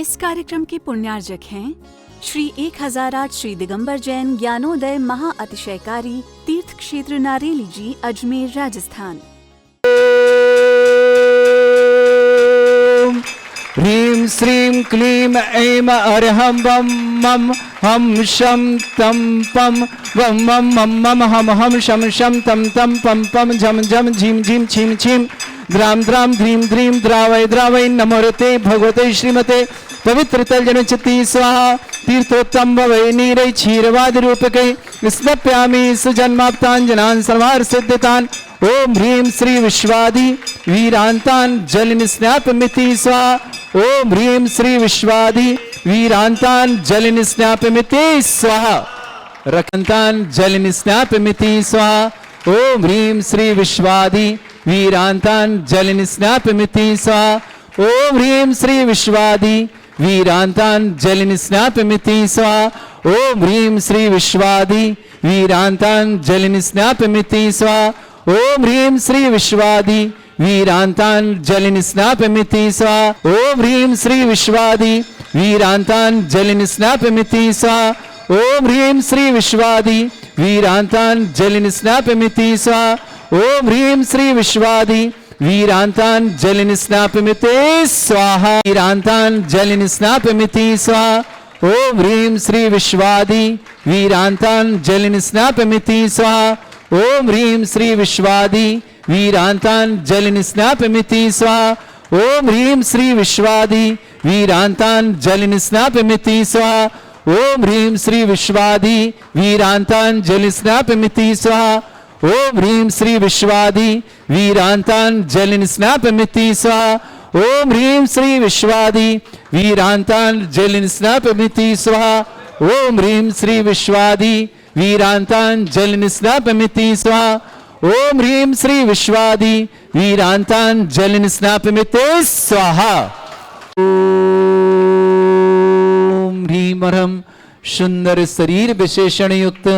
इस कार्यक्रम के पुण्यार्जक हैं श्री 1008 श्री दिगंबर जैन ज्ञानोदय महा अतिशयकारी तीर्थ क्षेत्र नारेली जी, अजमेर, राजस्थान। ह्रीं श्रीं क्लीं ऐं अरहं वं मं हम शं तं पं वं मं मं मम हम हम शं शं तं तं पं पं झं झं झीं झीं छीं छीं द्रां द्रां ध्रीं ध्रीं द्रावय द्रावय नमोरते भगवते श्रीमते पवित्र तलजनचिति स्वाहा। तीर्थोत्तम भवै नीरै क्षीरवाद रूपकै स्नप्यामि सुजन्माप्ताञ्जनान् सर्वार्थ सिद्धितान्। ओम ह्रीं श्री विश्वादि वीरांतान् जलनिस्नापमिति स्वाहा। ओम ह्रीं श्री विश्वादि वीरांतान् जलनिस्नापमिति स्वाहा। रखन्तान् जलनिस्नापमिति स्वाहा। ओम ह्रीं श्री विश्वादि वीरांतान् जलनिस्नापमिति स्वाहा। ओम ह्रीं श्री विश्वादि वीरांतान् जलनिस्नापमिति स्वाहा। ओम ह्रीं श्री विश्वादि वीरांतान् जलनिस्नापमिति स्वाहा। ओम ह्रीं श्री विश्वादि वीरांतान् जलनिस्नापमिति स्वाहा। ओम ह्रीं श्री विश्वादि वीरांतान् जलनिस्नापमिति स्वाहा। ओम ह्रीं श्री विश्वादि वीरांतान् जलनिस्नापमिति स्वाहा। ओम ह्रीं श्री विश्वादि वीरांतान् जलनिस्नापमिति स्वाहा। वीरांतान् जलनिस्नापमिति स्वाहा। ओम ह्रीं श्री विश्वादि वीरांतान् जलनिस्नापमिति स्वाहा। ओम ह्रीं श्री विश्वादि वीरांतान् जलनिस्नापमिति स्वाहा। ओम ह्रीं श्री विश्वादि वीरांतान् जलनिस्नापमिति स्वाहा। ओम ह्रीं श्री विश्वादि वीरांतान् जलनिस्नापमिति स्वाहा। ओम ह्रीं श्री विश्वादि वीरांतान् जलनिस्नापमिति स्वाहा। ओम ह्रीं श्री विश्वादि वीरांतान् जलनिस्नापमिति स्वाहा। ओम ह्रीं श्री विश्वादि वीरांतान् जलनिस्नापमिति स्वाहा। ओम ह्रीं श्री विश्वादि वीरांतान् जलनिस्नापमिति स्वाहा। ओम ह्रीं ह्रं सुंदर शरीर विशेषण युक्त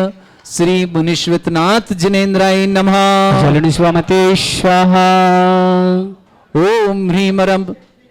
श्री मुनीश्वरनाथ जिनेन्द्राय नमः। जलनिस्वामते स्वाहा। ओम ह्रीं ह्रं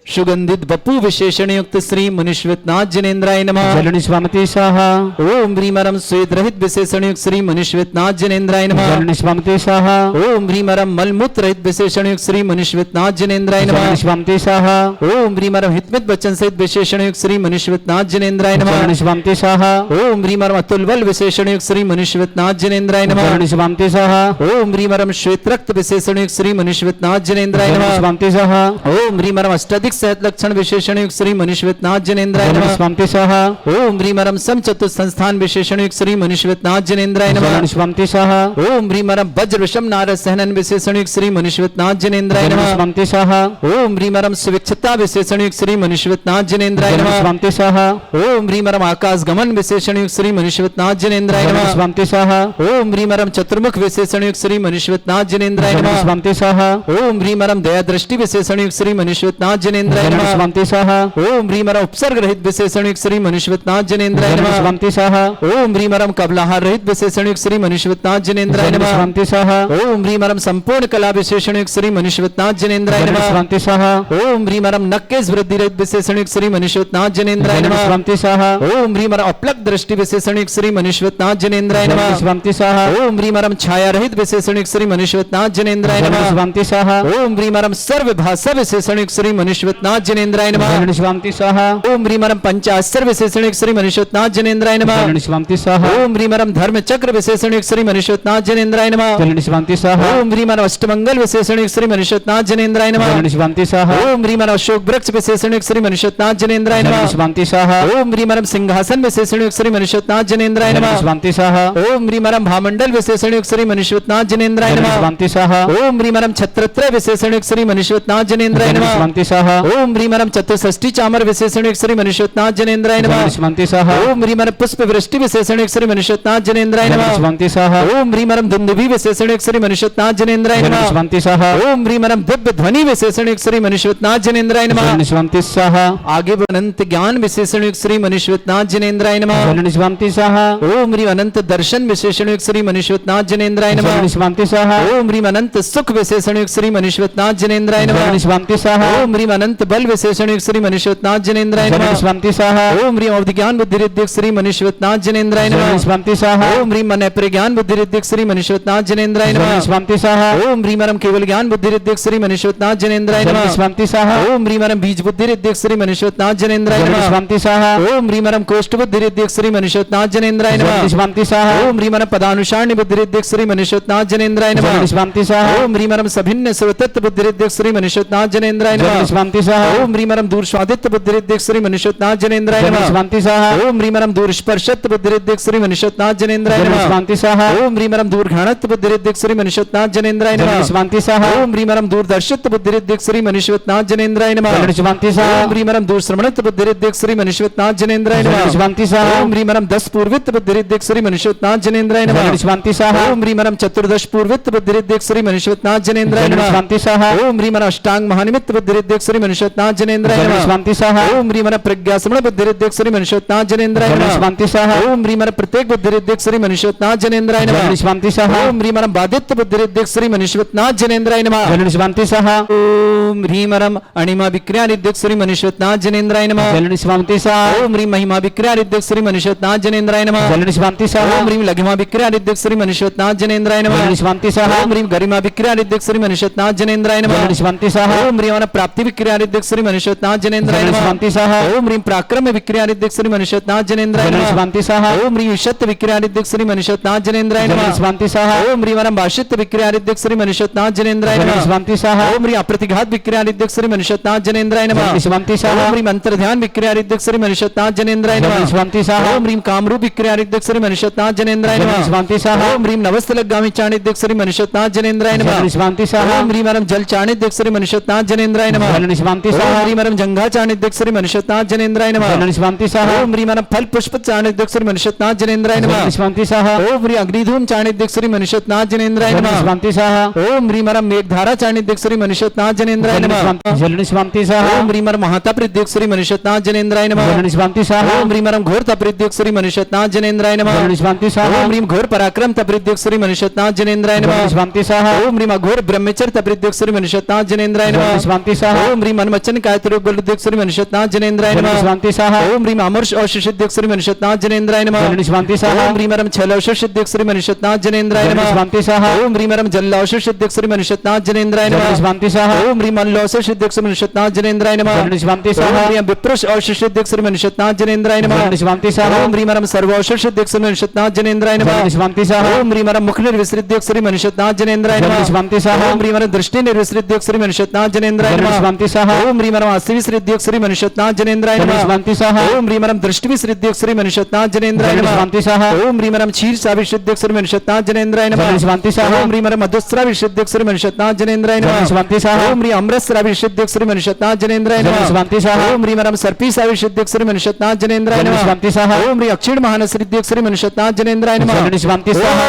सुगंधित बपू विशेषण युक्त श्री मुनीश्वरनाथ जिनेन्द्राय नमः। जलनिस्वामते स्वाहा। ओम ह्रीं ह्रं श्वेत रहित विशेषण युक्त श्री मुनीश्वरनाथ जिनेन्द्राय नमः। जलनिस्वामते स्वाहा। ओम ह्रीं ह्रं मलमूत्र रहित विशेषण युक्त श्री मुनीश्वरनाथ जिनेन्द्राय नमः। जलनिस्वामते स्वाहा। ओम ह्रीं ह्रं हितमित वचन सहित विशेषण युक्त श्री मुनीश्वरनाथ जिनेन्द्राय नमः। जलनिस्वामते स्वाहा। ओम ह्रीं ह्रं अतुल बल विशेषण युक्त श्री मुनीश्वरनाथ जिनेन्द्राय नमः। जलनिस्वामते स्वाहा। ओम ह्रीं ह्रं श्वेत रक्त विशेषण युक्त श्री मुनीश्वरनाथ जिनेन्द्राय नमः। जलनिस्वामते स्वाहा। ओम ह्रीं ह्रं अष्टाधिक सहत लक्षण विशेषण युक्त श्री मुनीश्वरनाथ जिनेन्द्राय नमः। जलनिस्वामते स्वाहा। ओम ह्रीं ह्रं समचतुर संस्थान विशेषण युक्त श्री मुनीश्वरनाथ जिनेन्द्राय नमः। जलनिस्वामते स्वाहा। ओम ह्रीं ह्रं वज्र विषम नारद सहनन विशेषण युक्त श्री मुनीश्वरनाथ जिनेन्द्राय नमः। जलनिस्वामते स्वाहा। ओम ह्रीं ह्रं सुविक्षता विशेषण युक्त श्री मुनीश्वरनाथ जिनेन्द्राय नमः। जलनिस्वामते स्वाहा। ओम ह्रीं ह्रं आकाश गमन विशेषण युक्त श्री मुनीश्वरनाथ जिनेन्द्राय नमः। जलनिस्वामते स्वाहा। ओम ह्रीं ह्रं चतुर्मुख विशेषण युक्त श्री मुनीश्वरनाथ जिनेन्द्राय नमः। जलनिस्वामते स्वाहा। ओम ह्रीं ह्रं दया दृष्टि विशेषण युक्त श्री मुनीश्वरनाथ जिनेन्द्राय नमः। जलनिस्वामते स्वाहा। ओम ह्रीं ह्रं उपसर्ग रहित विशेषण युक्त श्री मुनीश्वरनाथ जिनेन्द्राय नमः। जलनिस्वामते स्वाहा। ओम ह्रीं ह्रं कबलाहार रहित विशेषण युक्त श्री मुनीश्वरनाथ जिनेन्द्राय नमः। जलनिस्वामते स्वाहा। ओम ह्रीं ह्रं संपूर्ण कला विशेषण युक्त श्री मुनीश्वरनाथ जिनेन्द्राय नमः। जलनिस्वामते स्वाहा। ओम ह्रीं ह्रं नक्केश वृद्धि रहित विशेषण युक्त श्री मुनीश्वरनाथ जिनेन्द्राय नमः। जलनिस्वामते स्वाहा। ओम ह्रीं ह्रं अपलक दृष्टि विशेषण युक्त श्री मुनीश्वरनाथ जिनेन्द्राय नमः। जलनिस्वामते स्वाहा। ओम ह्रीं ह्रं छाया रहित विशेषण युक्त श्री मुनीश्वरनाथ जिनेन्द्राय नमः। जलनिस्वामते स्वाहा। ओम ह्रीं ह्रं सर्व भाषा विशेषण युक्त श्री मुनीश्वरनाथ जिनेन्द्राय नमः। जलनिस्वामते स्वाहा। ओम ह्रीं ह्रं पंचाक्षर विशेषण युक्त श्री मुनीश्वरनाथ जिनेन्द्राय नमः। जलनिस्वामते स्वाहा। ओम ह्रीं ह्रं धर्म चक्र विशेषण युक्त श्री मुनीश्वरनाथ जिनेन्द्राय नमः। जलनिस्वामते स्वाहा। ओम ह्रीं ह्रं अष्टमंगल विशेषण युक्त श्री मुनीश्वरनाथ जिनेन्द्राय नमः। जलनिस्वामते स्वाहा। ओम ह्रीं ह्रं अशोक वृक्ष विशेषण युक्त श्री मुनीश्वरनाथ जिनेन्द्राय नमः। जलनिस्वामते स्वाहा। ओम ह्रीं ह्रं सिंहासन विशेषण युक्त श्री मुनीश्वरनाथ जिनेन्द्राय नमः। जलनिस्वामते स्वाहा। ओम ह्रीं ह्रं भामंडल विशेषण युक्त श्री मुनीश्वरनाथ जिनेन्द्राय नमः। जलनिस्वामते स्वाहा। ओम ह्रीं ह्रं छत्रत्रय विशेषण युक्त श्री मुनीश्वरनाथ जिनेन्द्राय नमः। जलनिस्वामते स्वाहा। ओम ह्रीं ह्रं चतुष्षष्टि चामर विशेषण युक्त श्री मुनीश्वरनाथ जिनेन्द्राय नमः। जलनिस्वामते स्वाहा। ओम ह्रीं ह्रं पुष्प वृष्टि विशेषण युक्त श्री मुनीश्वरनाथ जिनेन्द्राय नमः। जलनिस्वामते स्वाहा। ओम ह्रीं ह्रं धुंधुभि विशेषण युक्त श्री मुनीश्वरनाथ जिनेन्द्राय नमः। जलनिस्वामते स्वाहा। ओम ह्रीं ह्रं दिव्य ध्वनि विशेषण युक्त श्री मुनीश्वरनाथ जिनेन्द्राय नमः। जलनिस्वामते स्वाहा। आगे अनंत ज्ञान विशेषण युक्त श्री मुनीश्वरनाथ जिनेन्द्राय नमः। जलनिस्वामते स्वाहा। ओम ह्रीं अनंत दर्शन विशेषण युक्त श्री मुनीश्वरनाथ जिनेन्द्राय नमः। जलनिस्वामते स्वाहा। ओम ह्रीं अनंत सुख विशेषण युक्त श्री मुनीश्वरनाथ जिनेन्द्राय नमः। जलनिस्वामते स्वाहा। ओम ह्रीं अनंत अनंत बल विशेषण युक्त श्री मनुष्यनाथ जनेन्द्राय जलन नमः। स्वंति स्वाहा ओम ह्रीं अवधि ज्ञान बुद्धि रिद्धिक श्री मनुष्यनाथ जनेन्द्राय जलन नमः। स्वंति स्वाहा ओम ह्रीं मन प्रज्ञान बुद्धि रिद्धिक श्री मनुष्यनाथ जनेन्द्राय जलन नमः। स्वंति स्वाहा ओम ह्रीं परम केवल ज्ञान बुद्धि रिद्धिक श्री मनुष्यनाथ जनेन्द्राय जलन नमः। स्वंति स्वाहा ओम ह्रीं परम बीज बुद्धि रिद्धिक श्री मनुष्यनाथ जनेन्द्राय जलन नमः। स्वंति स्वाहा ओम ह्रीं परम कोष्ठ बुद्धि रिद्धिक श्री मनुष्यनाथ जनेन्द्राय जलन नमः। स्वंति स्वाहा ओम ह्रीं परम पदानुसारणी बुद्धि रिद्धिक श्री मनुष्यनाथ जनेन्द्राय जलन नमः। स्वंति स्वाहा ओम ह्रीं परम सभिन्न सर्वतत्व बुद्धि रिद्धिक श्री मनुष्यनाथ जनेन्द्राय जलन नमः। स्वंति स्वाहा ओम ह्रीं परम दूर स्वादित्य बुद्धि रिद्धिक श्री मनुष्यनाथ जनेन्द्राय जलन नमः। स्वंति स्वाहा ओम ह्रीं परम दूर स्पर्शत्व बुद्धि रिद्धिक श्री मनुष्यनाथ जनेन्द्राय जलन नमः। स्वंति स्वाहा ओम ह्रीं परम दूर घ्राणत्व बुद्धि रिद्धिक श्री मनुष्यनाथ जनेन्द्राय जलन नमः। स्वंति स्वाहा ओम ह्रीं परम दूर दर्शित्व बुद्धि रिद्धिक श्री मनुष्यनाथ जनेन्द्राय नमः। जलन स्वंति स्वाहा ओम ह्रीं परम दूर श्रवणत्व बुद्धि रिद्धिक श्री मनुष्यनाथ जनेन्द्राय जलन नमः। स्वंति स्वाहा ओम ह्रीं परम 10 पूर्वित बुद्धि रिद्धिक श्री मनुष्यनाथ जनेन्द्राय जलन नमः। स्वंति स्वाहा ओम ह्रीं परम चतुर्दश पूर्वित बुद्धि रिद्धिक श्री मनुष्यनाथ जनेन्द्राय जलन नमः। स्वंति स्वाहा ओम ह्रीं परम अष्टांग महानिमित्त बुद्धि रिद्धिक श्री मनुष्यनाथ जनेन्द्राय जलन नमः। स्वंति स्वाहा ओम ह्रीं परम प्रज्ञा समण बुद्धि रिद्धिक श्री मनुष्यनाथ जनेन्द्राय जलन नमः। स्वंति स्वाहा ओम ह्रीं परम प्रत्येक बुद्धि रिद्धिक श्री मनुष्यनाथ जनेन्द्राय नमः। जलन स्वंति स्वाहा ओम ह्रीं परम बाधित्य बुद्धि रिद्धिक श्री मनुष्यनाथ जनेन्द्राय नमः। जलन स्वंति स्वाहा ओम ह्रीं परम अणिमा विक्रिया रिद्धिक श्री मनुष्यनाथ जनेन्द्राय नमः। जलन स्वंति स्वाहा ओम ह्रीं महिमा विक्रिया रिद्धिक श्री मनुष्यनाथ जनेन्द्राय नमः। जलन स्वंति स्वाहा ओम ह्रीं लघिमा विक्रिया रिद्धिक श्री मनुष्यनाथ जनेन्द्राय नमः। जलन स्वंति स्वाहा ओम ह्रीं गरिमा विक्रिया रिद्धिक श्री मनुष्यनाथ जनेन्द्राय नमः। जलन स्वंति स्वाहा ओम ह्रीं मन प्राप्ति विक्रिया रिद्धिक श्री मनुष्यनाथ जनेन्द्राय जलन नमः। स्वंति स्वाहा ओम ह्रीं पराक्रम विक्रिया रिद्धिक श्री मनुष्यनाथ जनेन्द्राय जलन नमः। स्वंति स्वाहा ओम ह्रीं विशत्व विक्रिया रिद्धिक श्री मनुष्यनाथ जनेन्द्राय जलन नमः। स्वंति स्वाहा ओम ह्रीं वरम भाषित विक्रिया रिद्धिक श्री मनुष्यनाथ जनेन्द्राय जलन नमः। स्वंति स्वाहा ओम ह्रीं अप्रतिघात विक्रिया रिद्धिक श्री मनुष्यनाथ जनेन्द्राय नमः। जलन स्वंति स्वाहा ओम ह्रीं अंतर्ध्यान विक्रिया रिद्धिक श्री मनुष्यनाथ जनेन्द्राय जलन नमः। स्वंति स्वाहा ओम ह्रीं कामरूप विक्रिया रिद्धिक श्री मनुष्यनाथ जनेन्द्राय जलन नमः। स्वंति स्वाहा ओम ह्रीं नवस्थलगामी चाणिद्यक श्री मनुष्यनाथ जनेन्द्राय नमः। जलन स्वंति स्वाहा ओम ह्रीं वरम जल चाणिद्यक श्री मनुष्यनाथ जनेन्द्राय नमः। जलन स्वंति ओम स्वाहा ह्रीं वरम जंघा चाणिद्यक श्री मनुष्यनाथ जनेन्द्राय नमः। जलन स्वंति स्वाहा ओम ह्रीं वरम फल पुष्प चाणिद्यक श्री मनुष्यनाथ जनेन्द्राय नमः। जलन स्वंति स्वाहा ओम ह्रीं अग्निधूम चाणिद्यक श्री मनुष्यनाथ जनेन्द्राय जलन नमः। स्वंति स्वाहा ओम ह्रीं वरम मेघधारा चाणिद्यक श्री मनुष्यनाथ जनेन्द्राय नमः। जलन स्वंति स्वाहा ओम ह्रीं वरम महाताप रिद्धिक श्री मनुष्यनाथ जनेन्द्राय नमः। जलन स्वंति स्वाहा ओम ह्रीं वरम घोर तप रिद्धिक श्री मनुष्यनाथ जनेन्द्राय नमः। जलन स्वंति स्वाहा ओम ह्रीं घोर पराक्रम तप रिद्धिक श्री मनुष्यनाथ जनेन्द्राय जलन नमः। स्वंति स्वाहा ओम ह्रीं घोर ब्रह्मचर्य तप रिद्धिक श्री मनुष्यनाथ जनेन्द्राय जलन नमः। स्वंति स्वाहा ओम ह्रीं मनमचन कायत्र बल रिद्धिक श्री मनुष्यनाथ जनेन्द्राय जलन नमः। स्वंति स्वाहा ओम ह्रीं अमर्ष औषधिक श्री मनुष्यनाथ जनेन्द्राय नमः। जलन स्वंति स्वाहा ओम ह्रीं वरम छल औषधिक श्री मनुष्यनाथ जनेन्द्राय जलन नमः। स्वंति स्वाहा ओम ह्रीं वरम जल औषधिक श्री मनुष्यनाथ जनेन्द्राय जलन नमः। स्वंति स्वाहा ओम ह्रीं मल्ल औषधिक श्री मनुष्यनाथ जनेन्द्राय नमः। जलन स्वंति ओम स्वाहा ह्रीं विप्रुष औषधिक श्री मनुष्यनाथ जनेन्द्राय नमः। जलन स्वंति स्वाहा ओम ह्रीं वरम सर्व औषधिक श्री मनुष्यनाथ जनेन्द्राय नमः। जलन स्वंति स्वाहा ओम ह्रीं वरम मुख निर्विसृद्यक श्री मनुष्यनाथ जनेन्द्राय जलन नमः। स्वंति स्वाहा ओम ह्रीं वरम दृष्टि निर्विसृद्यक श्री मनुष्यनाथ जनेन्द्राय जलन नमः। स्वंति स्वाहा ओम ह्रीं वरम आशीर्विसृद्यक श्री मनुष्यनाथ जनेन्द्राय जलन नमः। स्वंति स्वाहा ओम ह्रीं वरम दृष्टि विसृद्यक श्री मनुष्यनाथ जनेन्द्राय जलन नमः। स्वंति स्वाहा ओम ह्रीं वरम क्षीर साविशुद्यक श्री मनुष्यनाथ जनेन्द्राय नमः। जलन स्वंति स्वाहा ओम ह्रीं वरम मधुस्रा विशुद्यक श्री मनुष्यनाथ जनेन्द्राय जलन नमः। स्वंति स्वाहा ओम ह्रीं अमृतस्रा विशुद्यक श्री मनुष्यनाथ जनेन्द्राय जलन नमः। स्वंति स्वाहा ओम ह्रीं वरम सर्पी साविशुद्यक श्री मनुष्यनाथ जनेन्द्राय जलन नमः। स्वंति स्वाहा ओम ह्रीं अक्षीण महानसृद्यक श्री मनुष्यनाथ जनेन्द्राय नमः। जलन स्वंति स्वाहा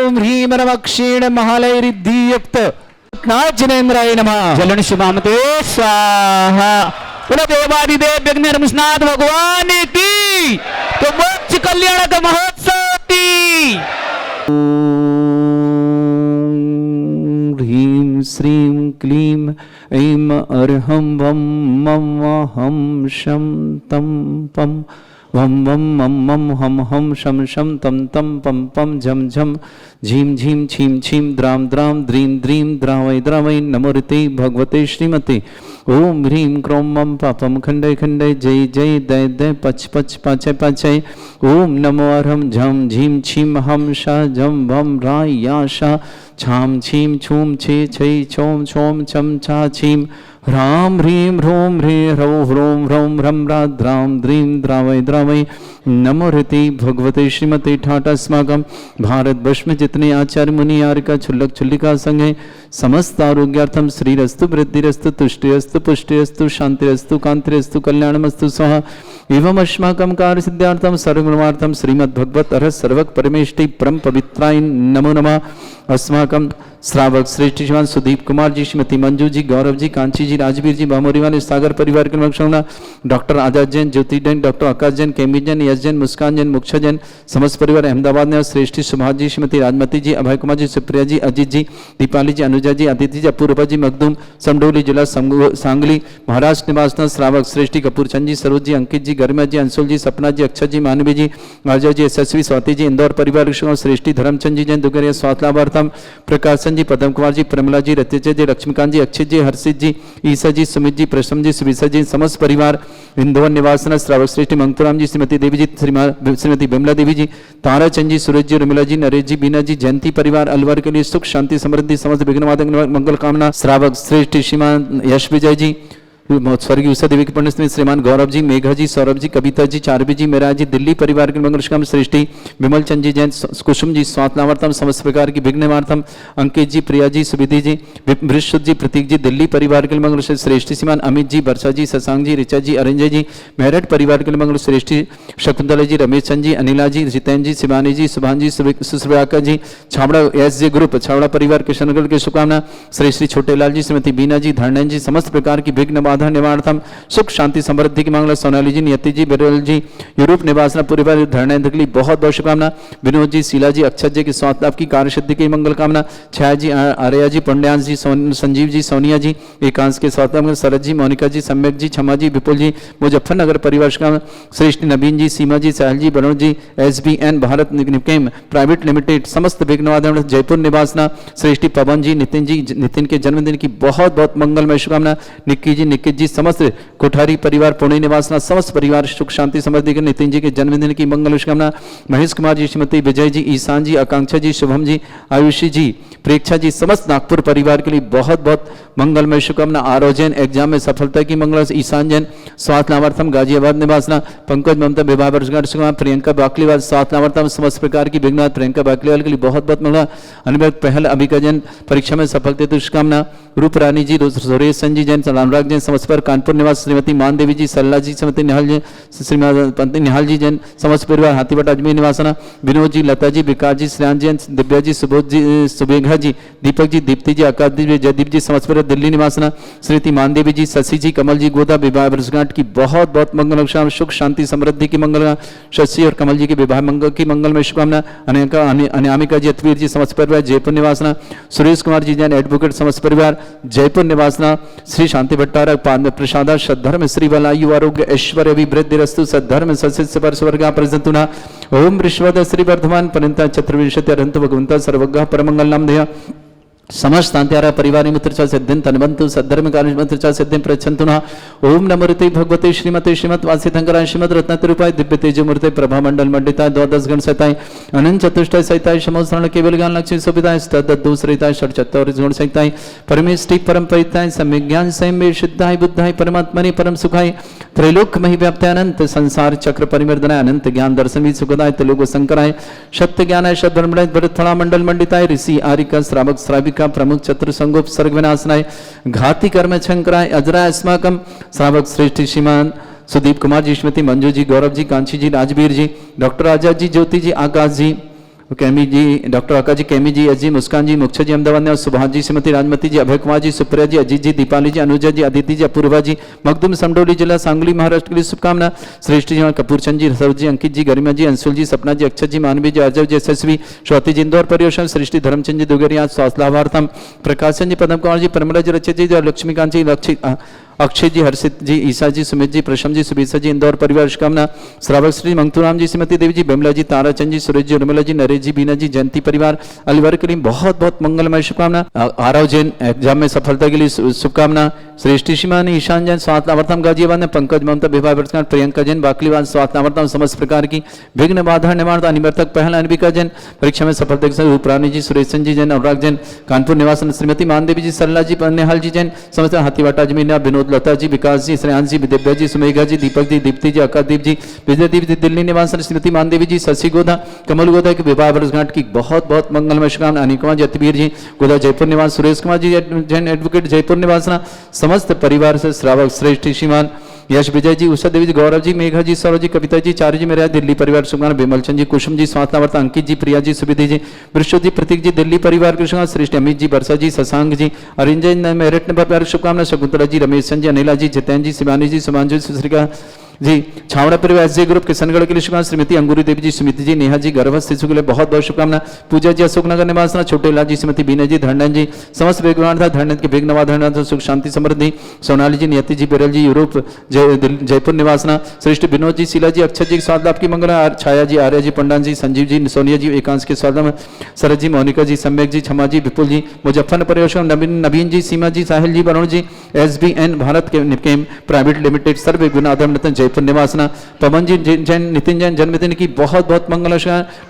ओम ह्रीं वरम अक्षीण महालय रिद्धियुक्त नाथ जनेन्द्राय नमः। जलन शुभामते स्वाहा बोलो देवादिदेव यज्ञ भगवान की तो मोक्ष कल्याण का महोत्सव की। ह्रीं श्रीं क्लीं ऐं अर्हं वं मं वहं शं तं पं वं वं मं मं हं हं शं शं तं तं पं पं झं झं झीं झीं छीं छीं द्रां द्रां द्रीं द्रीं द्रावै द्रावै नमोर्ते भगवते श्रीमते। ओम ह्रीं क्रों मं पापं खण्डय खण्डय जय जय दय दय पच पच पाचय पाचय। ओम नमो अर्हं झं झीं छीं हं शा झं भं रा या शा छां छीं छूं छे छै छौं छौं छं छा छीं ह्रां ह्रीं ह्रूं ह्रीं ह्रौं ह्रूं ह्रौं ह्रं रा द्रां द्रीं द्रावै द्रावै नमो ऋते भगवते श्रीमते ठाट। अस्माकं भारतवर्ष में जितने आचार्य मुनि यारिका छुल्लक छुल्लिका संघ है समस्त आरोग्यार्थम श्रीरस्तु वृद्धिरस्तु तुष्टिरस्तु पुष्टिरस्तु शांतिरस्तु कांतिरस्तु कल्याणमस्तु स्वाहा। एवं अस्माकं कार्य सिद्धार्थम सर्वगुणार्थम श्रीमद् भगवत अर्ह सर्वक परमेष्टि परम पवित्राय नमो नमः। अस्माकं श्रावक श्रेष्ठ श्रीमान सुदीप कुमार जी, श्रीमती मंजू जी, गौरव जी, कांची जी, राजवीर जी, बामोरी वाले सागर परिवार के लोग, डॉक्टर आजाद जैन, ज्योति जैन, डॉक्टर आकाश जैन, केमी जैन, यश जैन, मुस्कान जैन, मुक्षा जैन, समस्त परिवार अहमदाबाद ने श्रेष्ठी सुभाष जी, श्रीमती राजमती जी, अभय कुमार जी, सुप्रिया जी, अजीत जी, दीपाली जी, अनुजा जी, अदिति जी, अपूर्वा जी, मखदूम समडोली जिला सांगली महाराष्ट्र निवास श्रावक श्रेष्ठी कपूर चंद जी, सरोज जी, अंकित जी, गरिमा जी, अंशुल जी, सपना जी, अक्षय जी, मानवी जी, अजय जी, यशस्वी, स्वाति जी, इंदौर परिवार श्रेष्ठी धर्मचंद जी जैन, दुगरिया स्वास्थ्य लाभार्थम प्रकाशन जी, पदम कुमार जी, प्रमिला जी, रत्य जी, लक्ष्मीकांत जी, अक्षित जी, हर्षित जी, ईसा जी, सुमित जी, प्रसम जी, सुविशा जी, समस्त परिवार इंदौर निवास श्रावक श्रेष्ठी मंगतुराम जी, श्रीमती देवी जी, श्रीमती बिमला देवी जी, ताराचंद जी, सूरज जी, रुमिला जी, नरेश जी, बीना जी, जयंती परिवार अलवर के लिए सुख शांति समृद्धि समस्त विघ्नवादक मंगल कामना श्रावक श्रेष्ठ श्रीमान यश विजय जी, स्वर्गीय उषा देवी के पंडित श्रीमान गौरव जी, मेघा जी, सौरभ जी, कविता जी, चारवी जी, मेरा जी, दिल्ली परिवार के मंगलकाम सृष्टि विमल चंद जी जैन, कुसुम जी, स्वात्लावार्थम समस्त प्रकार की विघ्नवार्थम अंकित जी, प्रिया जी, सुविधि जी, विश्रुत जी, प्रतीक जी, दिल्ली परिवार के मंगल श्रेष्ठी श्रीमान अमित जी, वर्षा जी, शशांक जी, ऋचा जी, अरिंजय जी, मेरठ परिवार के मंगल श्रेष्ठी शकुंतला जी, रमेश चंद जी, अनिला जी, जितेंद्र जी, शिवानी जी, सुभान जी, सुश्रयाका ji, Chhabra S J group Chhabra परिवार किशनगढ़ के शुभकामना श्री श्री छोटेलाल जी, श्रीमती बीना जी, धरनैन जी, समस्त प्रकार की विघ्न बाधा निवारणार्थम सुख शांति समृद्धि की मांगला सोनाली जी, नियति जी, बिरल जी, यूरोप निवासना परिवार धरनैन के लिए बहुत बहुत शुभकामना, विनोद जी, शीला जी, अक्षत जी की स्वास्थ्य लाभ की कार्य सिद्धि की मंगल कामना, छाया जी, आर्या जी, पंड्यांश जी, संजीव जी, सोनिया जी, एकांश के स्वास्थ्य लाभ, शरद जी, मोनिका जी, सम्यक जी, क्षमा जी, विपुल जी, मुजफ्फरनगर परिवार शुभकामना, श्रेष्ठ नवीन जी, सीमा जी, साहल जी, वरुण जी, SBN भारत निगम प्राइवेट लिमिटेड, समस्त विघ्नवादन जयपुर निवासना श्रेष्ठी पवन जी, नितिन के जन्मदिन की बहुत बहुत मंगलमय शुभकामना, निक्की जी, निकित जी, समस्त कोठारी परिवार पुणे निवासना समस्त परिवार सुख शांति समृद्धि के नितिन जी के जन्मदिन की मंगल शुभकामना, महेश कुमार जी, श्रीमती विजय जी, ईशान जी, आकांक्षा जी, शुभम जी, आयुषी जी, प्रेक्षा जी, समस्त नागपुर परिवार के लिए बहुत बहुत मंगलमय शुभकामना, आरोजन एग्जाम में सफलता की मंगल, ईशान जैन स्वास्थ्य लाभार्थम गाजियाबाद निवासना, पंकज ममता विवाह वर्षगांठ शुभकामना, प्रियंका बाकलीवाल स्वास्थ्य लाभार्थम समस्त प्रकार की विघ्न प्रियंका बाकलीवाल के लिए बहुत बहुत मंगल, अनुभव पहल अभिका जैन परीक्षा में सफलता तो शुभकामना, रूप रानी जी, सुरेश जी जैन, अनुराग जैन समस्त पर कानपुर निवास, श्रीमती मान देवी जी, सल्ला जी, श्रीमती निहाल जी, श्रीमती निहाल जी जैन समस्त परिवार हाथीवट अजमेर निवासना, विनोद जी, लता जी, विकास जी, श्रेयान जैन, दिव्या जी, सुबोध जी, सुबेघा जी, दीपक जी, दीप्ति जी, आकाश जी, जयदीप जी समस्त परिवार दिल्ली निवासना, श्रीमती मान देवी जी, शशि जी, कमल जी, गोदा विवाह वर्षगांठ की बहुत बहुत मंगल सुख शांति समृद्धि की मंगल, शशि और कमल जी के विवाह मंगल की मंगलमय शुभकामना, अनामिका जी, अतवीर जी समस्त परिवार जयपुर निवासना, सुरेश कुमार जी जैन एडवोकेट समस्त परिवार जयपुर निवासना, श्री शांति भट्टारक पाद प्रसादा सद्धर्म श्री बलायु आरोग्य ऐश्वर्य अभिवृद्धिरस्तु सद्धर्म सस्य पर स्वर्गा प्रजंतुना ओम विश्वद श्री वर्धमान पंता चतुर्विंशति अरंत भगवंता सर्वज्ञ परमंगल नाम देय समस्त अंत्यारा परिवार मित्र सिद्धिं तन्वन्तु सद्धर्म कार्य मित्र सिद्धिं प्रच्छन्तु नः ओम नमोते भगवते श्रीमते श्रीमत वासितंकराय श्रीमद रत्नतिरूपाय दिव्य तेजमूर्ते प्रभा मंडल मंडिताय द्वादश गण सहिताय अनंत चतुष्टय सहिताय समोसरण केवल ज्ञान लक्ष्मी सुविधाय तद्दू सहिताय षट्चत्वारिश गुण सहिताय परमेष्टि परम परिताय सम्यक ज्ञान संयम सिद्धाय बुद्धाय परमात्मने परम सुखाय त्रैलोक महि व्याप्ताय अनंत संसार चक्र परिमर्दनाय अनंत ज्ञान दर्शन भी सुखदाय त्रिलोक शंकराय सत्य ज्ञानाय सद्ब्रह्मणाय भरतथला मंडल मंडिताय ऋषि आरिका श्रावक श्राविका प्रमुख चतुर संगोप सर्ग विनाशनाय घाती कर्म शंकराय अजराय अस्माकम श्रावक श्रेष्ठ श्रीमान सुदीप कुमार जी, श्रीमती मंजू जी, गौरव जी, कांची जी, राजवीर जी, डॉक्टर आजाद जी, ज्योति जी, आकाश जी, कैमी जी, डॉक्टर आकाश जी, कैमी जी, एस जी, मुस्कान जी, मुक्षा जी, अहमदाबाद और सुभाष जी, श्रीमती राजमती जी, अभय कुमार जी, सुप्रिया जी, अजीत जी, दीपाली जी, अनुजा जी, अदिति जी, अपूर्वा जी, मखदूम समडोली जिला सांगली महाराष्ट्र के लिए शुभकामना, श्रेष्ठ जी कपूर चंद जी, सरोज जी, अंकित जी, गरिमा जी, अंशुल जी, सपना जी, अक्षत जी, मानवी जी, अजय जी, यशस्वी, स्वाति जी, इंदौर परियोजना, श्रेष्ठी धर्मचंद जी, दुगरिया स्वास्थ्य लाभार्थम प्रकाशन जी, पदम कुमार जी, प्रमिला जी, रचित जी, लक्ष्मीकांत जी, अक्षय जी, हर्षित जी, ईसा जी, सुमित जी, प्रशम जी, सुबीसा जी, इंदौर परिवार शुभकामना, श्रावक श्री मंगतुराम जी, श्रीमती देवी जी, बिमला जी, ताराचंद जी, सुरेश जी, उर्मिला जी, नरेश जी, बीना जी, जयंती परिवार अलवर के लिए बहुत बहुत मंगलमय शुभकामना, आरव जैन एग्जाम में सफलता के लिए शुभकामना, श्रेष्ठी श्रीमान ईशान जैन स्वास्थ्य लाभार्थम गाजियाबाद में पंकज ममता विवाह वर्षगांठ प्रियंका जैन बाकलीवाल स्वास्थ्य लाभार्थम समस्त प्रकार की विघ्न बाधा निवारण अनिवर्तक पहल अनबिका जैन परीक्षा में सफलता के साथ रूपरानी जी, सुरेश जी जैन, अनुराग जैन कानपुर निवासन, श्रीमती मानदेवी जी, सरला जी, निहाल जी जैन समस्त हाथीवाटा अजमेर, विनोद लता जी, विकास जी, श्रेयांश जी, दिव्या जी, सुमेघा जी, दीपक जी, दीप्ति जी, आकाशदीप जी, विजयदीप जी, दिल्ली निवासन, श्रीमती मानदेवी जी, शशि गोदा, कमल गोदा के विवाह वर्षगांठ की बहुत बहुत मंगलमय शुभकामना, अनिकुमार जी, अतवीर जी, गोदा जयपुर निवास, सुरेश कुमार जी जैन एडवोकेट जयपुर निवासना, समस्त परिवार से श्रावक श्रेष्ठ श्रीमान यश विजय जी, उषा देवी जी, गौरव जी, मेघा जी, सौरभ जी, कविता जी, चार्य जी, मेरा दिल्ली परिवार शुभकामना, विमल चंद जी, कुसुम जी, स्वास्थ्यवर्ता, अंकित जी, प्रिया जी, सुविधि जी, विश्वजी, प्रतीक जी, दिल्ली परिवार की शुभकामना, श्रेष्ठ अमित जी, वर्षा जी, शशांक जी, अरिंजन मेरठ ने परिवार शुभकामना, शकुंतला जी, रमेश चंद जी, अनिला जी, जितेंद्र जी, शिवानी जी, सुमांजु सुश्रिका जी, छावड़ा परिवार एसजे ग्रुप किशनगढ़ के लिए शुभकामना, श्रीमती अंगूरी देवी जी, सुमित जी, नेहा जी, गर्भस्थ शिशु के लिए बहुत बहुत शुभकामना, पूजा जी, अशोकनगर निवासना, छोटे लाल जी, श्रीमती बीना जी, धरनन जी, समस्त वेगवान था धरनत के भेगनवा धरनत सुख शांति समृद्धि, सोनाली जी, नियति जी, बिरल जी, यूरोप जयपुर निवासना, श्रेष्ठ विनोद जी, शीला जी, अक्षय जी, स्वाद लाभ की मंगला, छाया जी, आर्य जी, पंडान जी, संजीव जी, सोनिया जी, एकांश के स्वाद, शरद जी, मोनिका जी, सम्यक जी, क्षमा जी, विपुल जी, मुजफ्फरनगर परिवेशन, नवीन जी, सीमा जी, साहिल जी, वरुण जी, SBN भारत के निकेम प्राइवेट लिमिटेड, सर्व गुणाधम रतन जयपुर निवासना, पवन जी, जैन, नितिन जैन जन्मदिन की बहुत बहुत मंगल,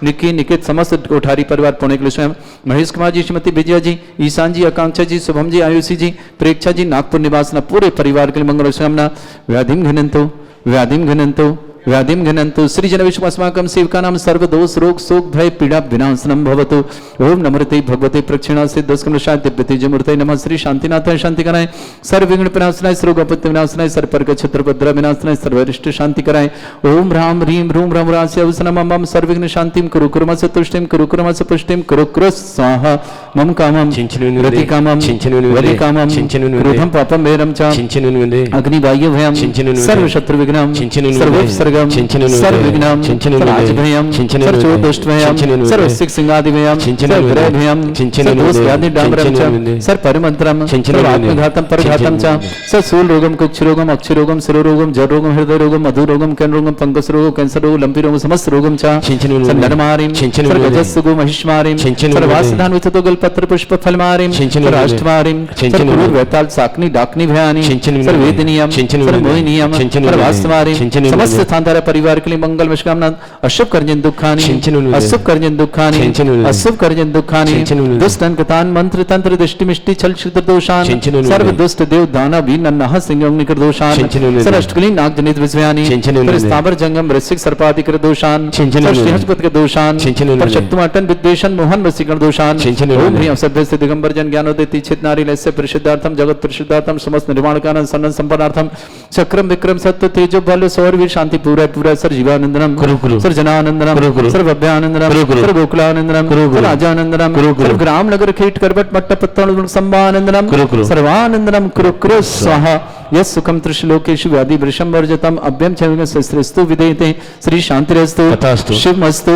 निकी निकित समस्त कोठारी परिवार पुणे के लिए स्वयं, महेश कुमार जी, श्रीमती विजया जी, ईशान जी, आकांक्षा जी, शुभम जी, आयुषी जी, प्रेक्षा जी, नागपुर निवासना, पूरे परिवार के लिए मंगल कामना, व्याधिम घनंतो व्याधिम घनंतो व्याधिम घनंतु श्री जन विश्वास्माकं सेवकानां सर्वदोष रोग शोक भय पीड़ा विनाशनम भवतु। ओम नमस्ते भगवते प्रक्षिणा से दस्कमशाय दिव्यते जमूर्ते नमः। श्री शांतिनाथाय शांति कराए, सर्व विघ्न विनाशनाय, सर्व आपत्ति विनाशनाय, सर्व पर छत्रपद्र विनाशनाय, सर्वरिष्ट शांति कराए। ओम राम ह्रीम रूम राम रास्य अवसनम मम सर्व विघ्न शांतिम कुरु कुर्मस्य तुष्टिम कुरु कुर्मस्य पुष्टिम कुरु कुरु स्वाहा। मम कामम रति कामम वदि कामम क्रोधम पापम मेरम च अग्नि बाह्य भयम सर्व शत्रु विघ्नम सर्व सर्व विघ्नम राज भयम सर्व दुष्ट भयम सर्व सिख सिंगादि भयम सर्व ग्रह भयम सर्व दोष व्याधि डामरम च सर्व परिमंत्रम सर्व आत्मघातम परघातम च सर्व सूल रोगम कुक्ष रोगम अक्षय रोगम सिरो रोगम जड़ रोगम हृदय रोगम मधु रोगम कैन रोगम पंकस रोग कैंसर रोग लंपी रोग समस्त रोगम च सर्व नरमारिम सर्व गजस्सुगो महिष्मारिम सर्व वासधान विततो गलपत्र पुष्प फलमारिम सर्व अष्टमारिम सर्व क्रूर वैताल साकनी डाकनी भयानी सर्व वेदनियम सर्व मोहिनियम सर्व वास्तवारिम समस्त स्थानधारा परिवार के लिए मंगल विश्वकामना। अशुभ कर्जन दुखानी अशुभ कर्जन दुखानी अशुभ कर्जन दुखानी दुष्ट अंकतान मंत्र तंत्र दृष्टि मिष्टि छल छिद्र दोषान सर्व दुष्ट देव दाना भी नन्हा सिंह निकर दोषान सर्व अष्टकली नाग जनित विषयानी स्थावर जंगम वृश्चिक सर्पादि कर दोषान बृहस्पति के दोषान शक्तुमाटन विद्वेषण मोहन वसीकरण दोषान ओम ह्रीं सभ्य से दिगंबर जन ज्ञानोदय तीक्षित नारी लस्य परिशुद्धार्थम जगत परिशुद्धार्थम समस्त निर्माण कारण सन्न संपन्नार्थम चक्रम विक्रम सत्य तेजो बल सौरवीर शांति पूरा पूरा सर जीवानंदनम सर जनानंदनम सर भव्यानंदनम सर गोकुलानंदनम सर राजानंदनम सर ग्राम नगर खेट करवट मट्ट पत्तन संभानंदनम सर्वानंदनम कुरु कुरु स्वाहा। यस सुखम त्रिशलोकेषु व्याधि वृषम वर्जतम अभ्यम छविंग सस्त्रस्तु विदेते श्री शांतिरस्तु शिवमस्तु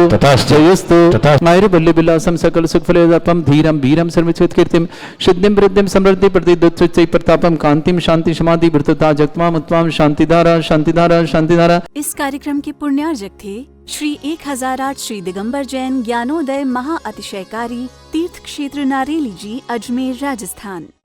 जयस्तु मायरु बल्ले बिलासम सकल सुख फलेदपम धीरम वीरम सर्वचित कीर्तिम सिद्धिम वृद्धिम समृद्धि प्रतिदुच्चै प्रतापम कांतिम शांति समाधि वृतता जगत्माम उत्तम शांतिधारा शांतिधारा शांतिधारा। इस कार्यक्रम के पुण्यार्जक थे श्री 1008 श्री दिगंबर जैन ज्ञानोदय महा अतिशयकारी तीर्थ क्षेत्र नारेली जी, अजमेर, राजस्थान।